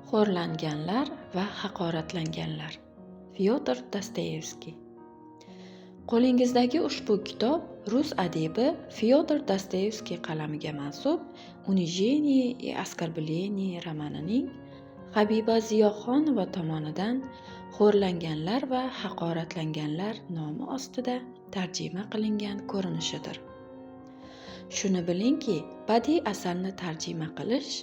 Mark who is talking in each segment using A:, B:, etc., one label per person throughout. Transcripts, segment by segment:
A: Xo'rlanganlar va haqoratlanganlar. Fyodor Dostoyevskiy. Qo'lingizdagi ushbu kitob rus adibi Fyodor Dostoyevskiy qalamiga mansub "Унижение и оскорбление" romanining Habiba Ziyoxonova tomonidan "Xo'rlanganlar va haqoratlanganlar" nomi ostida tarjima qilingan ko'rinishidir. Shuni bilingki, badiiy asarni tarjima qilish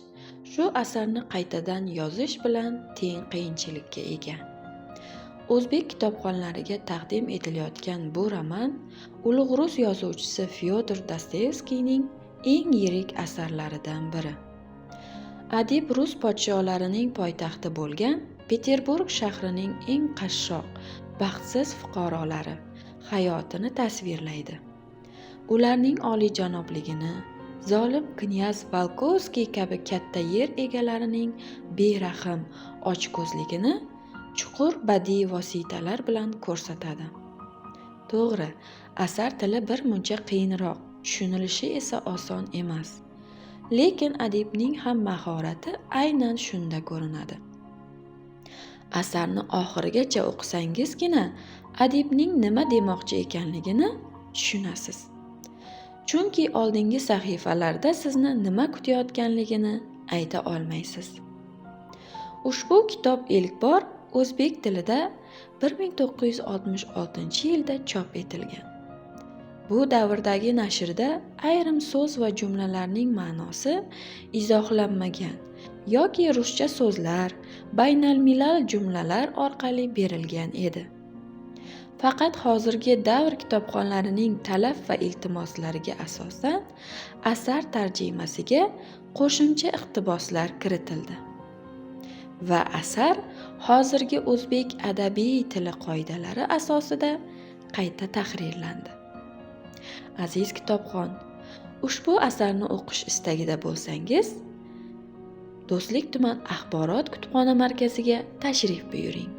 A: shu asarni qaytadan yozish bilan teng qiyinchilikka ega. O'zbek kitobxonlariga taqdim etilayotgan bu roman ulug' rus yozuvchisi Fyodor Dostoyevskiyning eng yirik asarlaridan biri. Adib rus podsholarining poytaxti bo'lgan Peterburg shahrining eng qashshoq, baxtsiz fuqarolari hayotini tasvirlaydi. Ularning oliyjanobligini, zolim knyaz Volkovskiy kabi katta yer egalarining berahm ochko'zligini chuqur badiiy vositalar bilan ko'rsatadi. To'g'ri, asar tili bir muncha qiyinroq, tushunilishi esa oson emas. Lekin adibning ham mahorati aynan shunda ko'rinadi. Asarni oxirigacha o'qisangizgina adibning nima demoqchi ekanligini tushunasiz. Chunki oldingi sahifalarda sizni nima kutayotganligini ayta olmaysiz. Ushbu kitob ilk bor o'zbek tilida 1966-yilda chop etilgan. Bu davrdagi nashrda ayrim so'z va jumlalarning ma'nosi izohlanmagan yoki ruscha so'zlar, baynalmilal jumlalar orqali berilgan edi. Faqat hozirgi davr kitobxonlarining talab va iltimoslariga asosan asar tarjimasiga qo'shimcha iqtiboslar kiritildi va asar hozirgi o'zbek adabiy tili qoidalari asosida qayta tahrirlandi. Aziz kitobxon, ushbu asarni o'qish istagida bo'lsangiz, Do'stlik tuman axborot kutubxona markaziga tashrif buyuring.